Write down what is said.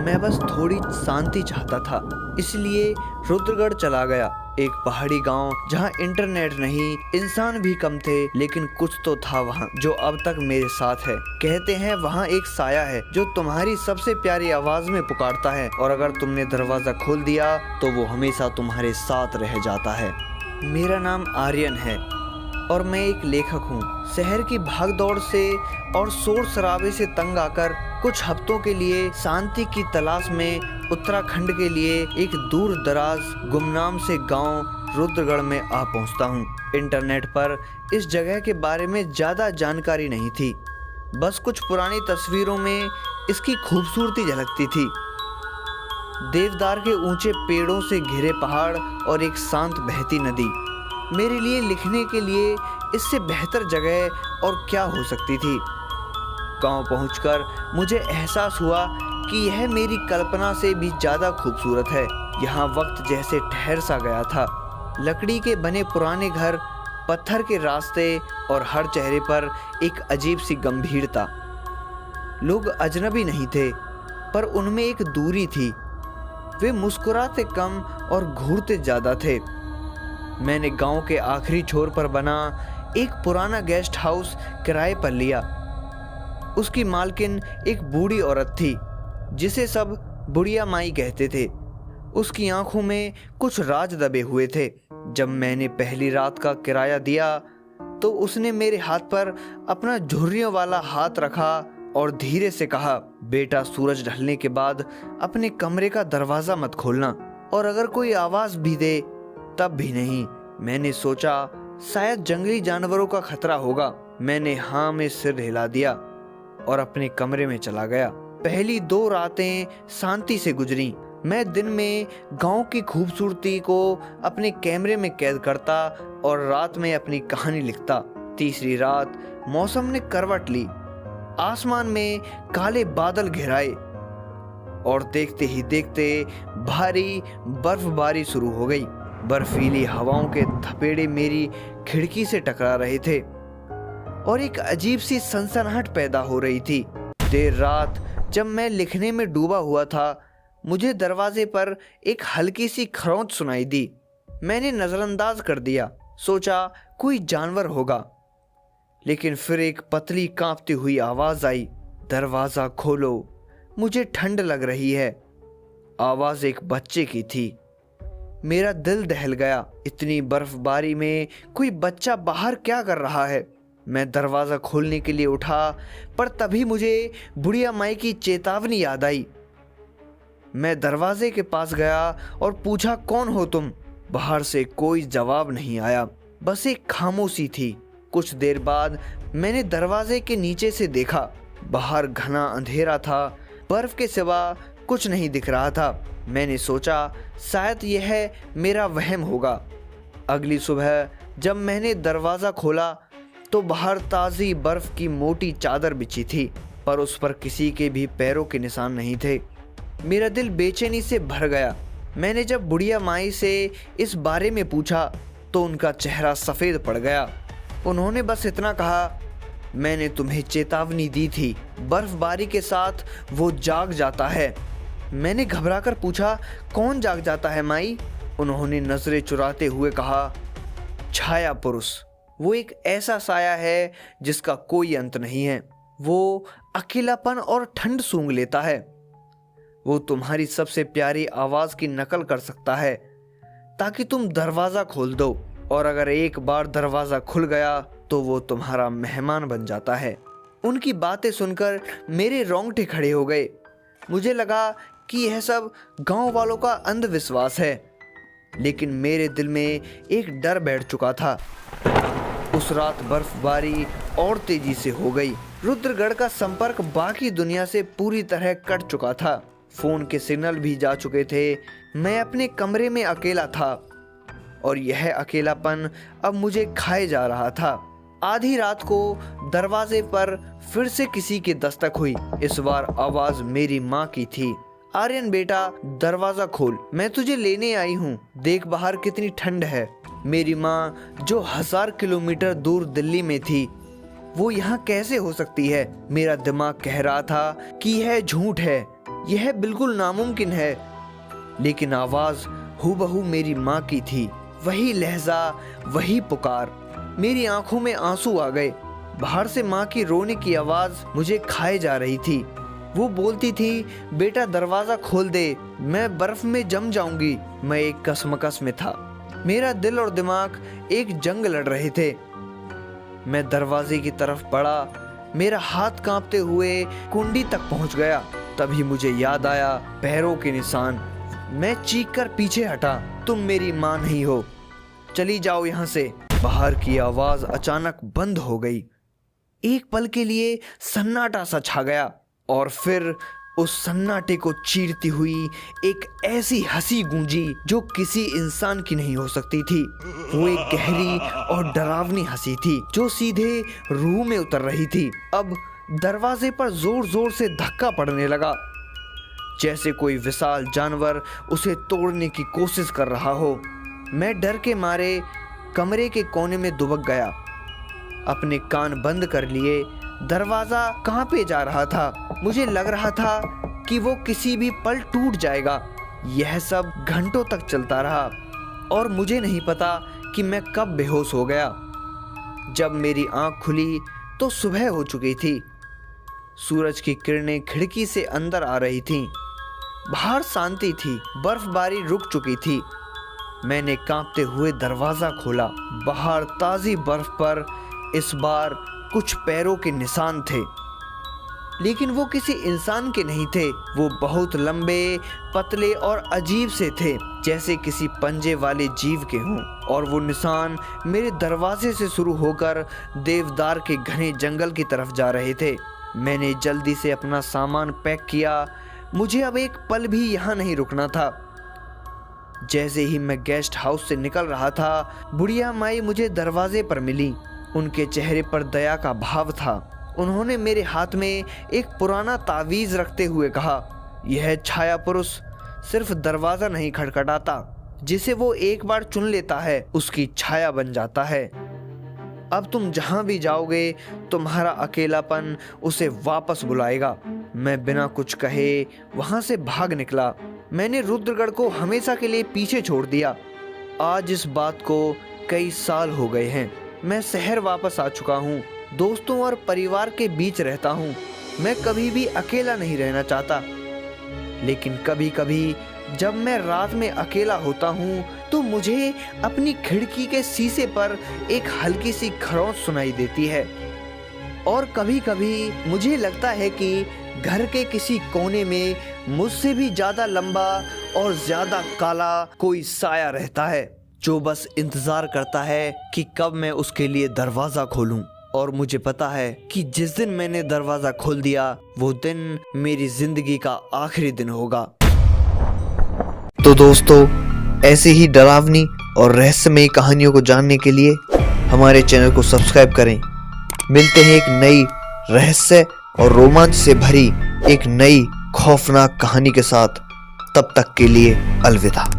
मैं बस थोड़ी शांति चाहता था, इसलिए रुद्रगढ़ चला गया। एक पहाड़ी गांव जहां इंटरनेट नहीं, इंसान भी कम थे, लेकिन कुछ तो था वहां जो अब तक मेरे साथ है। कहते हैं वहां एक साया है जो तुम्हारी सबसे प्यारी आवाज में पुकारता है, और अगर तुमने दरवाजा खोल दिया तो वो हमेशा तुम्हारे साथ रह जाता है। मेरा नाम आर्यन है और मैं एक लेखक हूँ। शहर की भागदौड़ से और शोर शराबे से तंग आकर कुछ हफ्तों के लिए शांति की तलाश में उत्तराखंड के लिए एक दूर दराज गुमनाम से गांव रुद्रगढ़ में आ पहुंचता हूं। इंटरनेट पर इस जगह के बारे में ज़्यादा जानकारी नहीं थी, बस कुछ पुरानी तस्वीरों में इसकी खूबसूरती झलकती थी। देवदार के ऊंचे पेड़ों से घिरे पहाड़ और एक शांत बहती नदी। मेरे लिए लिखने के लिए इससे बेहतर जगह और क्या हो सकती थी। गांव पहुंचकर मुझे एहसास हुआ कि यह मेरी कल्पना से भी ज़्यादा खूबसूरत है। यहाँ वक्त जैसे ठहर सा गया था। लकड़ी के बने पुराने घर, पत्थर के रास्ते और हर चेहरे पर एक अजीब सी गंभीरता। लोग अजनबी नहीं थे, पर उनमें एक दूरी थी। वे मुस्कुराते कम और घूरते ज़्यादा थे। मैंने गांव के आखिरी छोर पर बना एक पुराना गेस्ट हाउस किराए पर लिया। उसकी मालकिन एक बूढ़ी औरत थी जिसे सब बुढ़िया माई कहते थे। उसकी आंखों में कुछ राज दबे हुए थे। जब मैंने पहली रात का किराया दिया तो उसने मेरे हाथ पर अपना झुर्रियों वाला हाथ रखा और धीरे से कहा, बेटा, सूरज ढलने के बाद अपने कमरे का दरवाज़ा मत खोलना, और अगर कोई आवाज़ भी दे तब भी नहीं। मैंने सोचा शायद जंगली जानवरों का खतरा होगा। मैंने हाँ में सिर हिला दिया और अपने कमरे में चला गया। पहली 2 रातें शांति से गुजरी। मैं दिन में गांव की खूबसूरती को अपने कैमरे में कैद करता और रात में अपनी कहानी लिखता। तीसरी रात मौसम ने करवट ली। आसमान में काले बादल घिराए और देखते ही देखते भारी बर्फबारी शुरू हो गई। बर्फीली हवाओं के थपेड़े मेरी खिड़की से टकरा रहे थे और एक अजीब सी सनसनाहट पैदा हो रही थी। देर रात जब मैं लिखने में डूबा हुआ था, मुझे दरवाजे पर एक हल्की सी खरोंच सुनाई दी। मैंने नज़रअंदाज कर दिया, सोचा कोई जानवर होगा, लेकिन फिर एक पतली कांपती हुई आवाज़ आई, दरवाज़ा खोलो, मुझे ठंड लग रही है। आवाज़ एक बच्चे की थी। मेरा दिल दहल गया। इतनी बर्फबारी में कोई बच्चा बाहर क्या कर रहा है? मैं दरवाज़ा खोलने के लिए उठा, पर तभी मुझे बुढ़िया माई की चेतावनी याद आई। मैं दरवाजे के पास गया और पूछा, कौन हो तुम? बाहर से कोई जवाब नहीं आया, बस एक खामोशी थी। कुछ देर बाद मैंने दरवाजे के नीचे से देखा। बाहर घना अंधेरा था, बर्फ के सिवा कुछ नहीं दिख रहा था। मैंने सोचा शायद यह मेरा वहम होगा। अगली सुबह जब मैंने दरवाज़ा खोला तो बाहर ताज़ी बर्फ़ की मोटी चादर बिछी थी, पर उस पर किसी के भी पैरों के निशान नहीं थे। मेरा दिल बेचैनी से भर गया। मैंने जब बुढ़िया माई से इस बारे में पूछा तो उनका चेहरा सफ़ेद पड़ गया। उन्होंने बस इतना कहा, मैंने तुम्हें चेतावनी दी थी, बर्फबारी के साथ वो जाग जाता है। मैंने घबराकर पूछा, कौन जाग जाता है माई? उन्होंने नजरें चुराते हुए कहा, छाया पुरुष। वो एक ऐसा साया है जिसका कोई अंत नहीं है। वो अकेलापन और ठंड सूंघ लेता है। वो तुम्हारी सबसे प्यारी आवाज़ की नकल कर सकता है ताकि तुम दरवाज़ा खोल दो, और अगर एक बार दरवाज़ा खुल गया तो वो तुम्हारा मेहमान बन जाता है। उनकी बातें सुनकर मेरे रोंगटे खड़े हो गए। मुझे लगा कि यह सब गांव वालों का अंधविश्वास है, लेकिन मेरे दिल में एक डर बैठ चुका था। उस रात बर्फबारी और तेजी से हो गई। रुद्रगढ़ का संपर्क बाकी दुनिया से पूरी तरह कट चुका था। फोन के सिग्नल भी जा चुके थे। मैं अपने कमरे में अकेला था और यह अकेलापन अब मुझे खाए जा रहा था। आधी रात को दरवाजे पर फिर से किसी की दस्तक हुई। इस बार आवाज मेरी माँ की थी। आर्यन बेटा, दरवाजा खोल, मैं तुझे लेने आई हूँ। देख बाहर कितनी ठंड है। मेरी माँ जो 1000 किलोमीटर दूर दिल्ली में थी, वो यहाँ कैसे हो सकती है? मेरा दिमाग कह रहा था कि यह झूठ है, यह बिल्कुल नामुमकिन है। लेकिन आवाज हूबहू मेरी माँ की थी। वही लहजा, वही पुकार। मेरी आंखों में आंसू आ गए। बाहर से माँ की रोने की आवाज मुझे खाए जा रही थी। वो बोलती थी, बेटा दरवाजा खोल दे, मैं बर्फ में जम जाऊंगी। मैं एक कसमकस में था। मेरा दिल और दिमाग एक जंग लड़ रहे थे। मैं दरवाजे की तरफ बढ़ा। मेरा हाथ कांपते हुए कुंडी तक पहुंच गया। तभी मुझे याद आया, पैरों के निशान। मैं चीख कर पीछे हटा, तुम मेरी माँ नहीं हो, चली जाओ यहाँ से। बाहर की आवाज अचानक बंद हो गई। एक पल के लिए सन्नाटा सा छा गया और फिर उस सन्नाटे को चीरती हुई एक ऐसी हंसी गूंजी जो किसी इंसान की नहीं हो सकती थी। वो एक गहरी और डरावनी हंसी थी जो सीधे रूह में उतर रही थी। अब दरवाजे पर जोर जोर से धक्का पड़ने लगा, जैसे कोई विशाल जानवर उसे तोड़ने की कोशिश कर रहा हो। मैं डर के मारे कमरे के कोने में दुबक गया, अपने कान बंद कर लिए। दरवाजा कहाँ पे जा रहा था। मुझे लग रहा था कि वो किसी भी पल टूट जाएगा। यह सब घंटों तक चलता रहा और मुझे नहीं पता कि मैं कब बेहोश हो गया। जब मेरी आंख खुली तो सुबह हो चुकी थी। सूरज की किरणें खिड़की से अंदर आ रही थीं। बाहर शांति थी, बर्फबारी रुक चुकी थी। मैंने कांपते हुए दरवाजा खोला। बाहर ताज़ी बर्फ पर इस बार कुछ पैरों के निशान थे, लेकिन वो किसी इंसान के नहीं थे। वो बहुत लंबे, पतले और अजीब से थे, जैसे किसी पंजे वाले जीव के हों। और वो निशान मेरे दरवाजे से शुरू होकर देवदार के घने जंगल की तरफ जा रहे थे। मैंने जल्दी से अपना सामान पैक किया। मुझे अब एक पल भी यहाँ नहीं रुकना था। जैसे ही मैं गेस्ट हाउस से निकल रहा था, बुढ़िया माई मुझे दरवाजे पर मिली। उनके चेहरे पर दया का भाव था। उन्होंने मेरे हाथ में एक पुराना तावीज़ रखते हुए कहा, यह छाया पुरुष सिर्फ दरवाज़ा नहीं खटखटाता, जिसे वो एक बार चुन लेता है उसकी छाया बन जाता है। अब तुम जहाँ भी जाओगे तुम्हारा अकेलापन उसे वापस बुलाएगा। मैं बिना कुछ कहे वहाँ से भाग निकला। मैंने रुद्रगढ़ को हमेशा के लिए पीछे छोड़ दिया। आज इस बात को कई साल हो गए हैं। मैं शहर वापस आ चुका हूँ, दोस्तों और परिवार के बीच रहता हूँ। मैं कभी भी अकेला नहीं रहना चाहता, लेकिन कभी कभी जब मैं रात में अकेला होता हूँ तो मुझे अपनी खिड़की के शीशे पर एक हल्की सी खरोंच सुनाई देती है। और कभी कभी मुझे लगता है कि घर के किसी कोने में मुझसे भी ज़्यादा लंबा और ज़्यादा काला कोई साया रहता है, जो बस इंतज़ार करता है कि कब मैं उसके लिए दरवाज़ा खोलूं। और मुझे पता है कि जिस दिन मैंने दरवाज़ा खोल दिया वो दिन मेरी ज़िंदगी का आखिरी दिन होगा। तो दोस्तों, ऐसी ही डरावनी और रहस्यमयी कहानियों को जानने के लिए हमारे चैनल को सब्सक्राइब करें। मिलते हैं एक नई रहस्य और रोमांच से भरी एक नई खौफनाक कहानी के साथ। तब तक के लिए अलविदा।